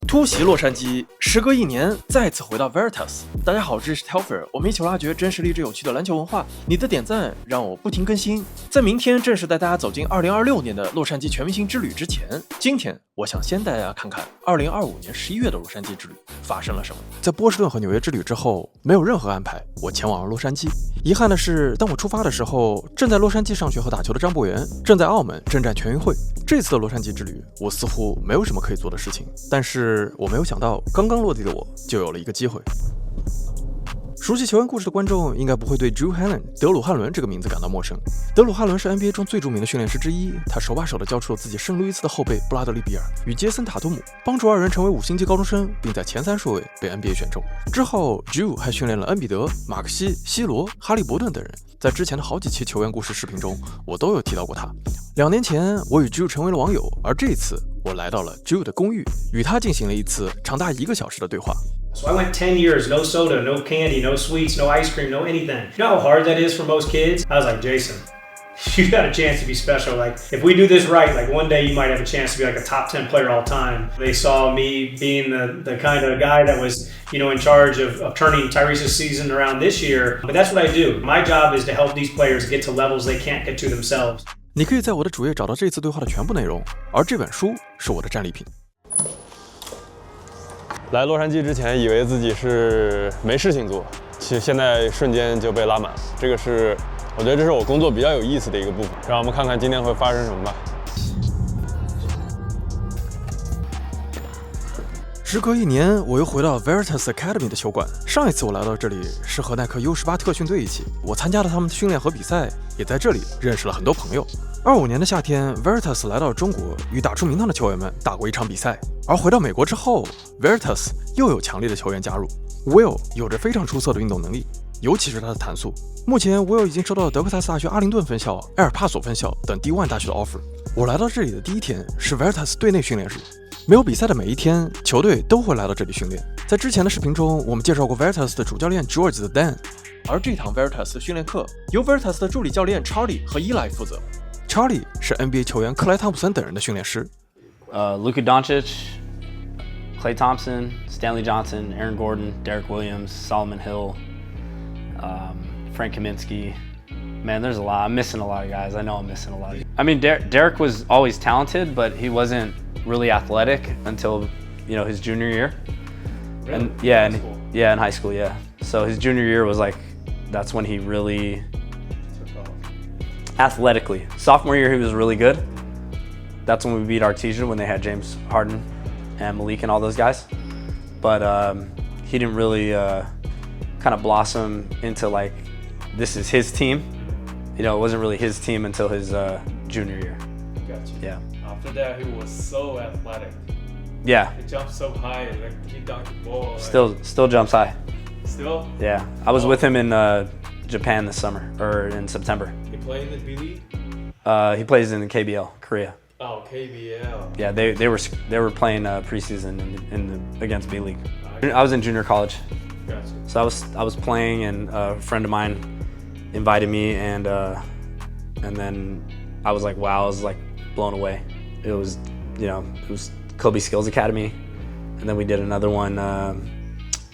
突袭洛杉矶，时隔1年再次回到 Veritas。大家好，这是 Telfer， 我们一起挖掘真实励志有趣的篮球文化。你的点赞让我不停更新。在明天正式带大家走进2026年的洛杉矶全明星之旅之前，今天我想先带大家看看2025年11月的洛杉矶之旅发生了什么。在波士顿和纽约之旅之后，没有任何安排，我前往了洛杉矶。遗憾的是，当我出发的时候，正在洛杉矶上学和打球的张博元正在澳门征战全运会。这次的洛杉矶之旅，我似乎没有什么可以做的事情，但是我没有想到，刚刚落地的我就有了一个机会。熟悉球员故事的观众应该不会对 Drew Hanlen 德鲁汉伦这个名字感到陌生。德鲁汉伦是 NBA 中最著名的训练师之一，他手把手地教出了自己圣路易斯的后辈布拉德利比尔与杰森塔图姆，帮助二人成为5星级高中生，并在前3顺位被 NBA 选中。之后 Drew 还训练了恩比德、马克西、西罗、哈利伯顿等人，在之前的好几期球员故事视频中，我都有提到过他。2年前，我与 Drew 成为了网友，而这一次我来到了 Drew 的公寓，与他进行了一次长达1个小时的对话。So I went 10 years, no soda, no candy, no sweets, no ice cream, no anything. You know how hard that is for most kids? I was like, Jason, you got a chance to be special. Like, if we do this right, like one day you might have a chance to be like a top 10 player all time. They saw me being the kind of guy that was, in charge of turning Tyrese's season around this year. But that's what I do. My job is to help these players get to levels they can't get to themselves. 你可以在我的主页找到这次对话的全部内容，而这本书是我的战利品。来洛杉矶之前，以为自己是没事情做，其实现在瞬间就被拉满了。我觉得这是我工作比较有意思的一个部分。让我们看看今天会发生什么吧。时隔1年，我又回到 Veritas Academy 的球馆。上一次我来到这里是和耐克 U18 特训队一起，我参加了他们的训练和比赛，也在这里认识了很多朋友。25年的夏天 ，Veritas 来到了中国，与打出名堂的球员们打过一场比赛。而回到美国之后 ，Veritas 又有强力的球员加入。Will 有着非常出色的运动能力，尤其是他的弹速。目前 Will 已经收到了德克萨斯大学阿灵顿分校、埃尔帕索分校等 D1 大学的 offer。我来到这里的第一天是 Veritas 队内训练日。没有比赛的每一天，球队都会来到这里训练。在之前的视频中，我们介绍过 Veritas 的主教练 George the Dan， 而这堂 Veritas 的训练课由 Veritas 的助理教练 Charlie 和 Eli 负责。Charlie 是 NBA 球员克莱汤普森等人的训练师。Luka Doncic, Klay Thompson, Stanley Johnson, Aaron Gordon, Derek Williams, Solomon Hill, Frank Kaminsky. Man, there's a lot. I'm missing a lot of guys. I know I'm missing a lot. I mean, Derek was always talented, but he wasn't really athletic until, his junior year. Really? And in high school, yeah. So his junior year was like, that's when he really athletically. Sophomore year, he was really good. That's when we beat Artesia when they had James Harden and Malik and all those guys. But he didn't really kind of blossom into like, this is his team. It wasn't really his team until his junior year. Gotcha. Yeah. After that, he was so athletic. Yeah. He jumped so high, like he dunked the ball. Still jumps high. Still? Yeah. I was with him in Japan this summer or in September. He played in the B League? He plays in the KBL, Korea. Oh, KBL. Yeah, they were playing preseason against B League. I was in junior college. Gotcha. So I was playing, and a friend of mine invited me, and then I was like, wow, I was like blown away. It was Kobe Skills Academy, and then we did another one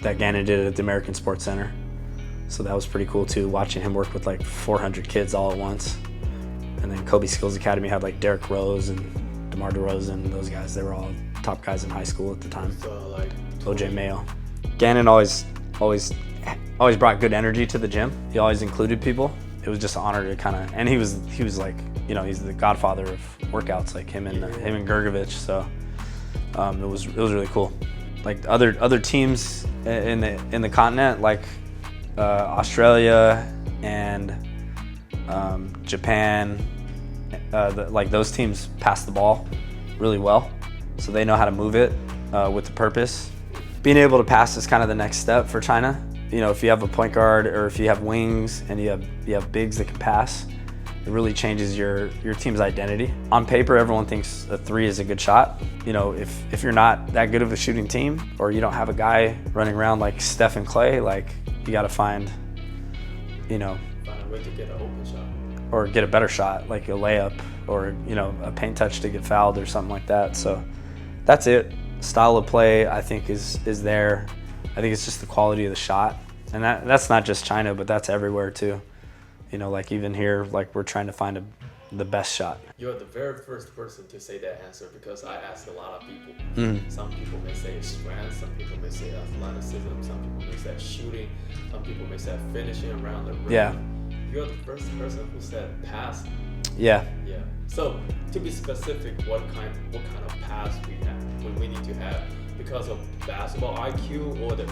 that Gannon did at the American Sports Center. So that was pretty cool too, watching him work with like 400 kids all at once. And then Kobe Skills Academy had like Derrick Rose and DeMar DeRozan, those guys. They were all top guys in high school at the time. So like OJ Mayo. Gannon always brought good energy to the gym. He always included people. It was just an honor to kind of, and he was like, he's the godfather of workouts, like him and Gergovich. So it was really cool. Like other teams in the continent, like Australia and Japan, like those teams pass the ball really well, so they know how to move it with the purpose. Being able to pass is kind of the next step for China. If you have a point guard or if you have wings and you have bigs that can pass, it really changes your team's identity. On paper, everyone thinks a 3 is a good shot. If you're not that good of a shooting team, or you don't have a guy running around like Steph and Clay, like you got to find a way to get an open shot. Or get a better shot, like a layup or a paint touch to get fouled or something like that. So that's it. Style of play, I think, is there. I think it's just the quality of the shot. And that's not just China, but that's everywhere too. You know, like even here, like we're trying to find the best shot. You're the very first person to say that answer because I asked a lot of people. Some people may say strength, some people may say athleticism, some people may say shooting, some people may say finishing around the rim. Yeah. You're the first person who said pass. Yeah. Yeah. So to be specific, what kind of pass we need to have because of basketball IQ or the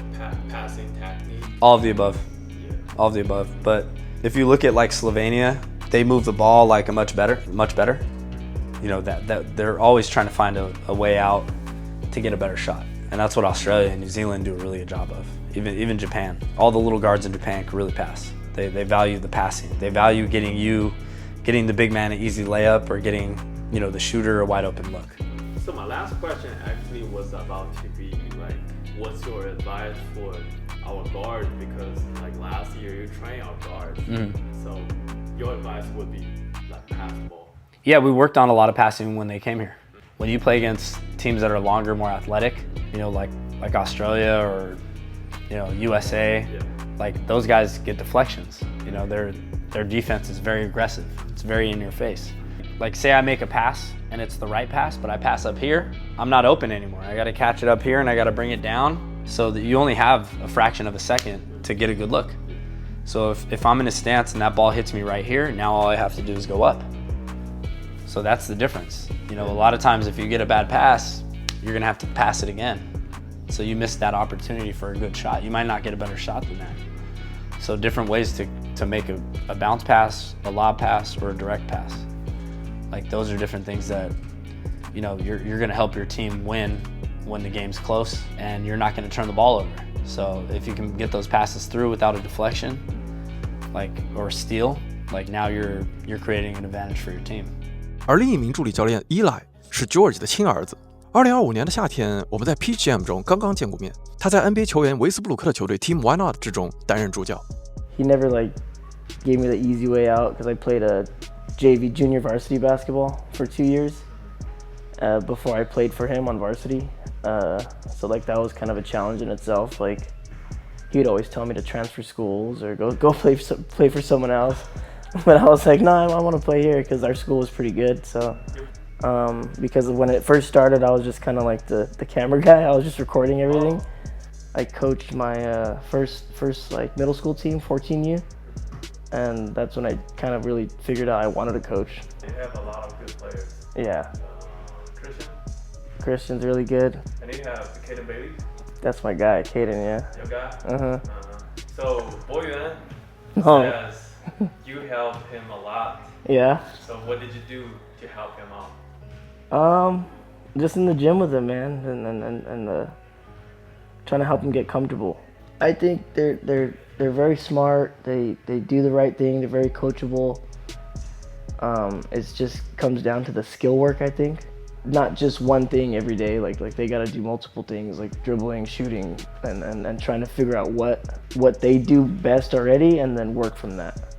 passing technique? All of the above. Yeah. All of the above. But if you look at like Slovenia, they move the ball like much better. You know, that they're always trying to find a way out to get a better shot. And that's what Australia and New Zealand do a really good job of. Even Japan. All the little guards in Japan can really pass. They value the passing. They value getting the big man an easy layup or getting, you know, the shooter a wide open look. So my last question actually was about to be like, what's your advice for our guards? Because like last year you trained our guards. So your advice would be like pass the ball. Yeah, we worked on a lot of passing when they came here. When you play against teams that are longer, more athletic, you know, like Australia or, you know, USA, like those guys get deflections. You know, their defense is very aggressive. It's very in your face. Like say I make a pass and it's the right pass, but I pass up here, I'm not open anymore. I gotta catch it up here and I gotta bring it down so that you only have a fraction of a second to get a good look. So if I'm in a stance and that ball hits me right here, now all I have to do is go up. So that's the difference. You know, a lot of times if you get a bad pass, you're gonna have to pass it again. So you missed that opportunity for a good shot. You might not get a better shot than that. So different ways to make a bounce pass, a lob pass, or a direct pass. Like those are different things that, you know, you're gonna help your team win when the game's close and you're not gonna turn the ball over. So if you can get those passes through without a deflection, like, or steal, like now you're creating an advantage for your team. 而另一名助理教练 Eli 是 George 的亲儿子。2025年的夏天，我们在 PGM 中刚刚见过面。他在 NBA 球员维斯布鲁克的球队 Team Why Not 之中担任助教。He never gave me the easy way out because I played a JV junior varsity basketball for 2 years before I played for him on varsity. So that was kind of a challenge in itself. Like he would always tell me to transfer schools or go play for someone else. But I was like, no, I want to play here because our school was pretty good. So, because when it first started, I was just kind of like the camera guy. I was just recording everything. I coached my first middle school team, 14U, and that's when I kind of really figured out I wanted to coach. They have a lot of good players. Yeah. Christian? Christian's really good. And they have Caden Bailey. That's my guy, Caden. Yeah. Your guy? Uh-huh. So Boyuan says you helped him a lot. Yeah. So what did you do to help him out? Just in the gym with him, man, and trying to help him get comfortable. I think they're very smart. They do the right thing. They're very coachable. It just comes down to the skill work, I think. Not just one thing every day. Like they got to do multiple things, like dribbling, shooting, and trying to figure out what they do best already, and then work from that.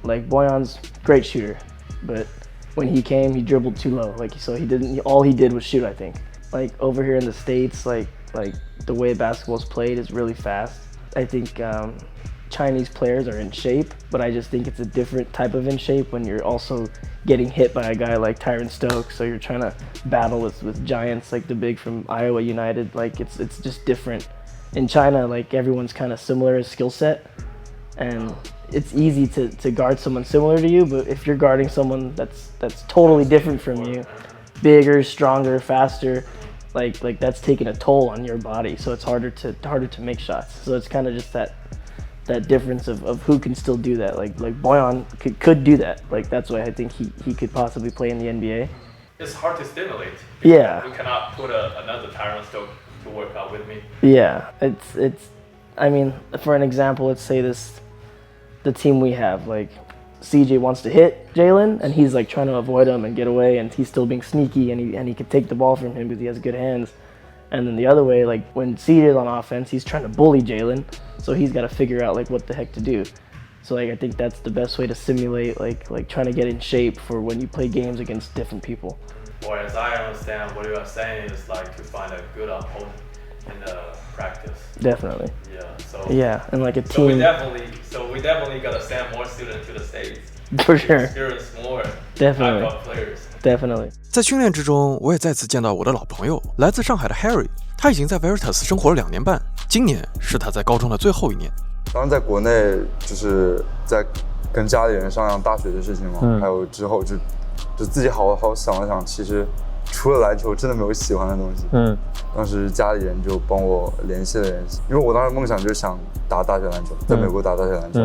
Like Boyan's great shooter, but when he came, he dribbled too low. So he didn't. All he did was shoot, I think. Like over here in the States, like the way basketball's played is really fast. I think Chinese players are in shape, but I just think it's a different type of in shape when you're also getting hit by a guy like Tyron Stokes. So you're trying to battle with giants like the big from Iowa United. Like it's just different. In China, like everyone's kind of similar as skill set, and it's easy to guard someone similar to you. But if you're guarding someone that's totally different from you, bigger, stronger, faster, like that's taking a toll on your body. So it's harder to make shots. So it's kind of just that difference of who can still do that. Like Boyan could do that. Like that's why I think he could possibly play in the NBA. It's hard to stimulate. Yeah. We cannot put another Tyron Stokes to work out with me. Yeah, it's. I mean, for an example, let's say the team we have, like CJ wants to hit Jalen, and he's like trying to avoid him and get away, and he's still being sneaky, and he could take the ball from him because he has good hands. And then the other way, like when CJ's on offense, he's trying to bully Jalen, so he's got to figure out like what the heck to do. So like I think that's the best way to simulate like trying to get in shape for when you play games against different people. Or as I understand, what you are saying is like to find a good opponent in the practice. Definitely. Yeah. So. Yeah, and like a So we team definitely gotta send more students to the States. for sure. Experience more Definitely. type of players. Definitely. 在训练之中，我也再次见到我的老朋友，来自上海的 Harry。他已经在 Veritas 生活了2年半，今年是他在高中的最后1年。当然，在国内就是在跟家里人商量大学的事情嘛，还有之后就自己好好想了想，其实除了篮球，真的没有喜欢的东西。当时家里人就帮我联系，因为我当时梦想就是想打大学篮球，在美国打大学篮球，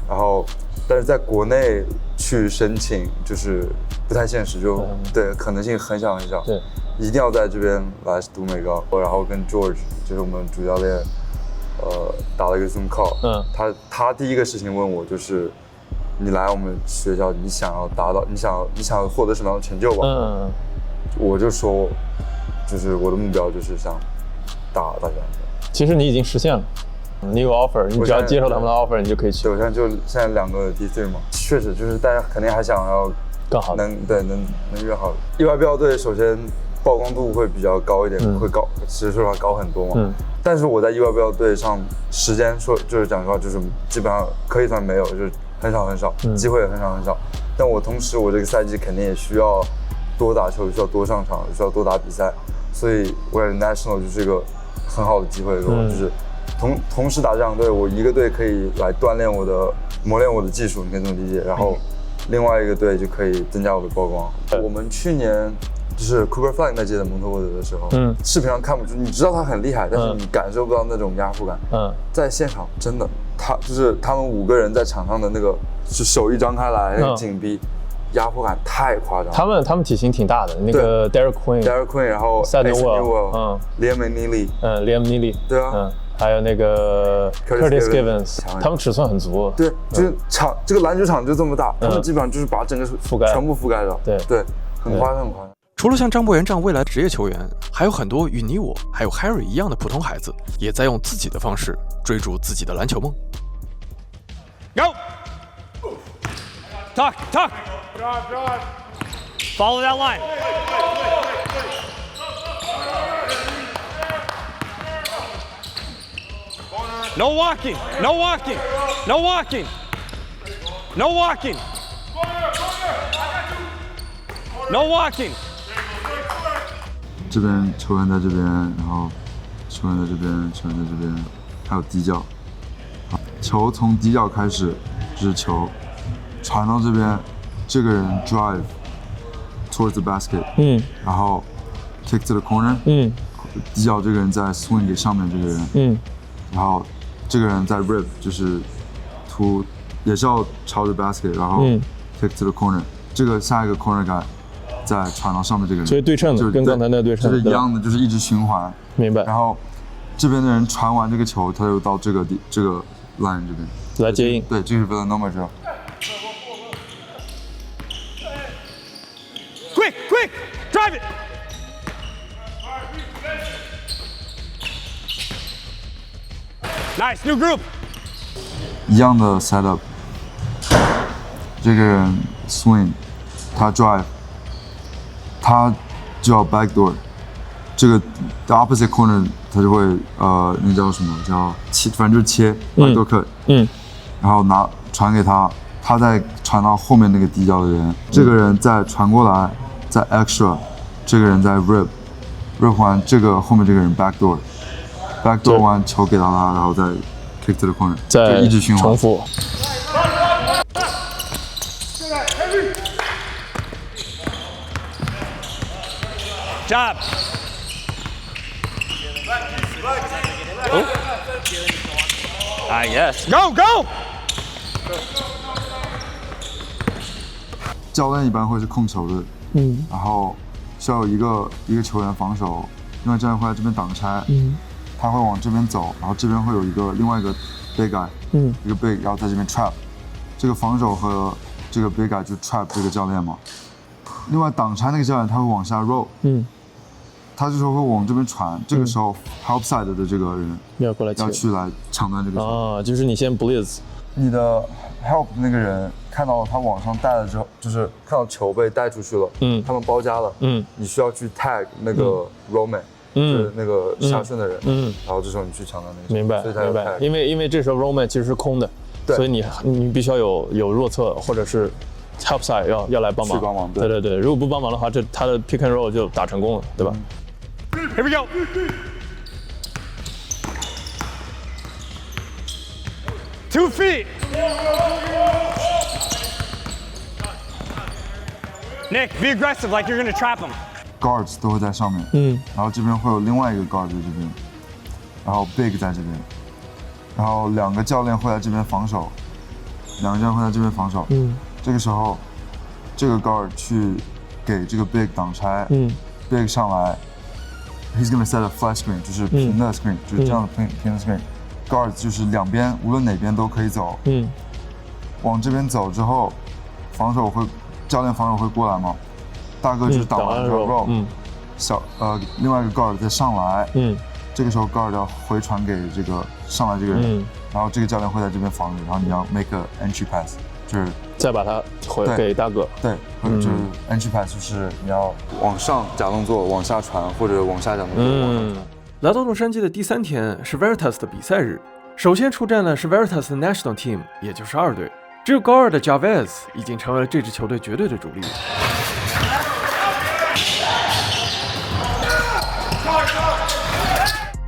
然后但是在国内去申请就是不太现实，就对可能性很小很小。对，一定要在这边来读美高，然后跟 George 就是我们主教练，打了一个 Zoom call。他第一个事情问我就是，你来我们学校，你想要达到，你想获得什么样的成就吧？我就说，就是我的目标就是想打大学篮球。其实你已经实现了。你有 offer， 你只要接受他们的 offer， 你就可以去。对，我现在2个 D3 嘛，确实就是大家肯定还想要更好，能越好。EYBL 队首先曝光度会比较高一点，会高，其实说实话高很多嘛。但是我在 EYBL 队上时间就是讲实话就是基本上可以算没有，就是很少，机会也很少。但我同时我这个赛季肯定也需要多打球，需要多上场，需要多打比赛，所以我感觉 National 就是一个很好的机会给我，就是。同时打这2队，我一个队可以来磨练我的技术，你可以这么理解。然后另外一个队就可以增加我的曝光。我们去年就是 Cooper Flag 那届的蒙特沃德的时候，视频上看不出，你知道他很厉害，但是你感受不到那种压迫感。在现场真的，他们5个人在场上的那个是手一张开来，紧逼。压迫感太夸张。他们体型挺大的，那个 Derek Queen， 然后 Sadie Newell，Liam Neely， 对啊，还有那个 Curtis Givens， 他们尺寸很足。对，就是这个篮球场就这么大，他们基本上就是把整个全部覆盖了。对，很夸张。除了像张博元这样未来的职业球员，还有很多与你我还有 Harry 一样的普通孩子，也在用自己的方式追逐自己的篮球梦。Go! Tuck! Follow that line. No walking.这边球员在这边，然后球员在这边，还有底角。球从底角开始，就是球传到这边，这个人 drive towards the basket， 然后 kick to the corner， 底角这个人在 swing 给上面这个人，然后这个人在 rip， 就是也是要朝着 basket， 然后 kick to the corner， 这个下一个 corner guy 再传到上面这个人，所以对称的，跟刚才那对称就是一样的，就是一直循环。明白。然后这边的人传完这个球，他就到这个 line 这边来接应。对，这是 Villanova drill。Quick! Drive it! Nice, new group. 一样的 setup， 这个人 swing， 他 drive， 他就要 backdoor， 这个 the opposite corner 他就会那叫什么叫切，反正就是切 backdoor cut， 然后传给他，他再传到后面那个底角的人，这个人再传过来，再 extra， 这个人再 rip 完这个后面这个人 backdoor 完球给到他，然后再 kick to the corner， 再一直循环重复。Job. Yes. Go! 教练一般会是控球的，然后需要有一个球员防守，另外教练会在这边挡拆，他会往这边走，然后这边会有另外一个 big guy，一个 big， 然后在这边 trap， 这个防守和这个 big guy 就 trap 这个教练嘛。另外挡拆那个教练他会往下 roll，他这时候会往这边传，这个时候 help side 的这个人要过来要去来抢断这个球。就是你先 blitz，你的 help 那个人看到他往上带了之后，就是看到球被带出去了，他们包夹了，你需要去 tag 那个 Roman，就是那个下顺的人，然后这时候你去抢到那个球，明白，所以他有 tag， 因为这时候 Roman 其实是空的，所以你必须要有弱侧或者是 help side 要来帮忙，去帮忙，对，如果不帮忙的话，他的 pick and roll 就打成功了，对吧Here we go. Two feet. Nick, be aggressive like you're gonna trap him. Guards 都会在上面，然后这边会有另外一个 guard 在这边，然后 Big 在这边，然后2个教练会在这边防守，这个时候这个 guard 去给这个 Big 挡拆，Big 上来 ，he's gonna set a flat screen， 就是平的 screen，就是这样的平的 screen。Guards 就是两边无论哪边都可以走，往这边走之后，教练防守会过来嘛，大哥就是打完之后 roll，另外一个 guard 再上来，这个时候 guard 要回传给这个上来这个人，然后这个教练会在这边防你，然后你要 make a entry pass， 就是再把它回给大哥，对，或者就是 entry pass 就是你要往上假动作往下传，或者往下假动作。来到洛杉矶的第3天是 Veritas 的比赛日，首先出战的是 Veritas 的 National Team， 也就是2队。只有高2的 Javez 已经成为了这支球队绝对的主力。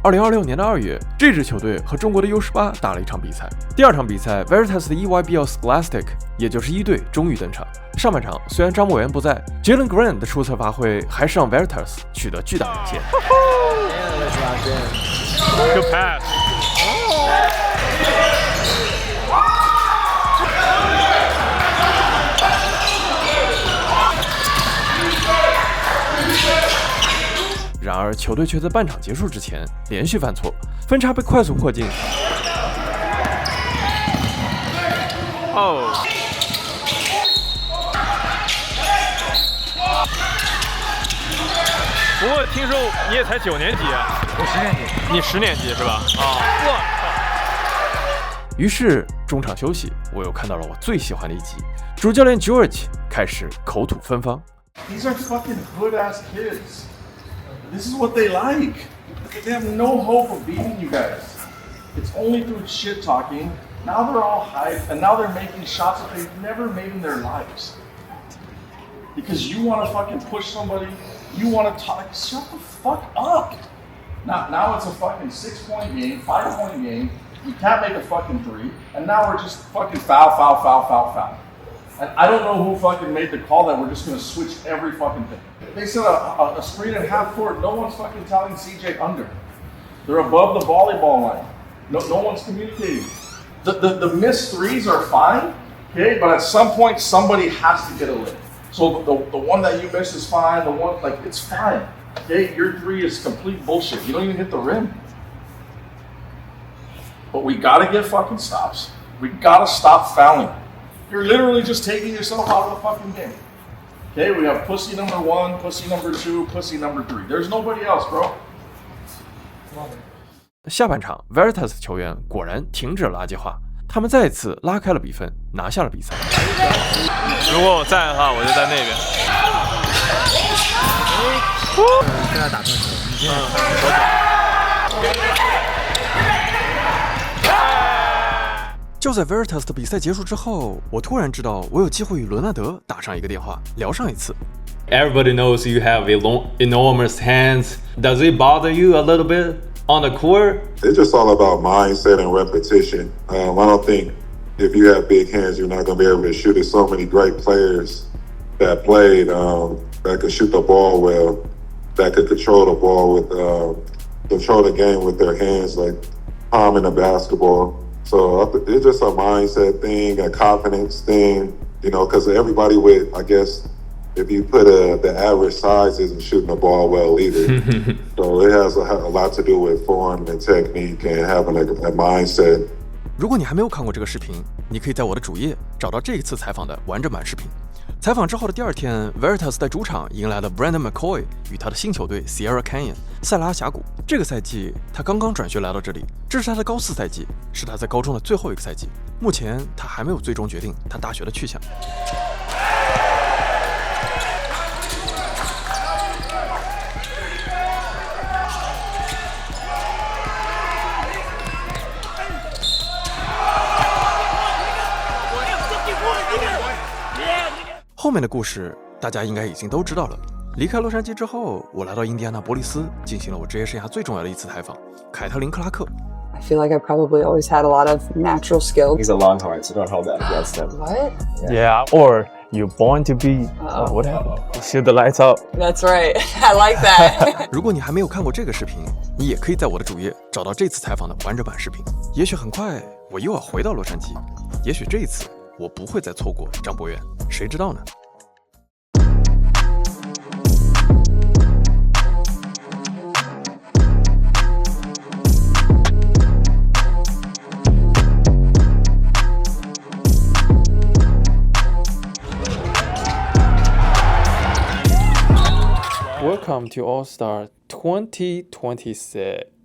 2026年的2月，这支球队和中国的 U18 打了一场比赛。第2场比赛 ，Veritas 的 EYBL Scholastic， 也就是1队，终于登场。上半场虽然张默元不在 ，Jalen Green 的出色发挥还是让 Veritas 取得巨大领先。Good pass. 然而，球队却在半场结束之前连续犯错，分差被快速迫近。不过听说你也才9年级啊？我10年级。你10年级是吧？于是中场休息，我又看到了我最喜欢的一集，主教练 George 开始口吐芬芳。These are fucking hood-ass kids. This is what they like. They have no hope of beating you guys. It's only through shit talking. Now they're all hyped, and now they're making shots that they've never made in their lives. Because you want to fucking push somebody, you want to talk. Shut the fuck up. Now it's a fucking 6-point game, 5-point game. You can't make a fucking 3, and now we're just fucking foul. And I don't know who fucking made the call that we're just gonna switch every fucking thing. They set a screen at half court. No one's fucking telling CJ under. They're above the volleyball line. No one's communicating. The missed threes are fine, okay, but at some point somebody has to get a lick. So the one that you miss is fine. The one it's fine. Okay, your 3 is complete bullshit. You don't even hit the rim. But we gotta get fucking stops. We gotta stop fouling. You're literally just taking yourself out of the fucking game. Okay, we have pussy number 1, pussy number 2, pussy number 3. There's nobody else, bro. 下半场 Veritas 球员果然停止了垃圾话，他们再次拉开了比分，拿下了比赛。如果我在的话，我就在那边。现在打断球，你现在。就在 Veritas 的比赛结束之后，我突然知道我有机会与伦纳德打上一个电话，聊上一次。Everybody knows you have enormous hands. Does it bother you a little bit on the court? It's just all about mindset and repetition. I don't think if you have big hands, you're not going to be able to shoot. There's so many great players that played that could shoot the ball well, that could control the ball with control the game with their hands, like palm in the basketball. So it's just a mindset thing, a confidence thing, you know, because everybody with, I guess, if you put the average size isn't shooting the ball well either. So it has a lot to do with form and technique and having a mindset. 如果你还没有看过这个视频，你可以在我的主页找到这一次采访的完整版视频。采访之后的第二天 ，Veritas 在主场迎来了 Brandon McCoy 与他的新球队 Sierra Canyon 塞拉峡谷。这个赛季，他刚刚转学来到这里，这是他的高4赛季，是他在高中的最后一个赛季。目前他还没有最终决定他大学的去向。后面的故事大家应该已经都知道了。离开洛杉矶之后，我来到印第安纳波利斯，进行了我职业生涯最重要的一次采访——凯特琳·克拉克。I feel like I probably always had a lot of natural skills. He's a Longhorn, so don't hold that against him. What? Yeah, or you're born to be whatever. Shoot the lights out. That's right. I like that. 如果你还没有看过这个视频，你也可以在我的主页找到这次采访的完整版视频。也许很快我又要回到洛杉矶，也许这一次我不会再错过张博远，谁知道呢？Welcome to All Star 2026.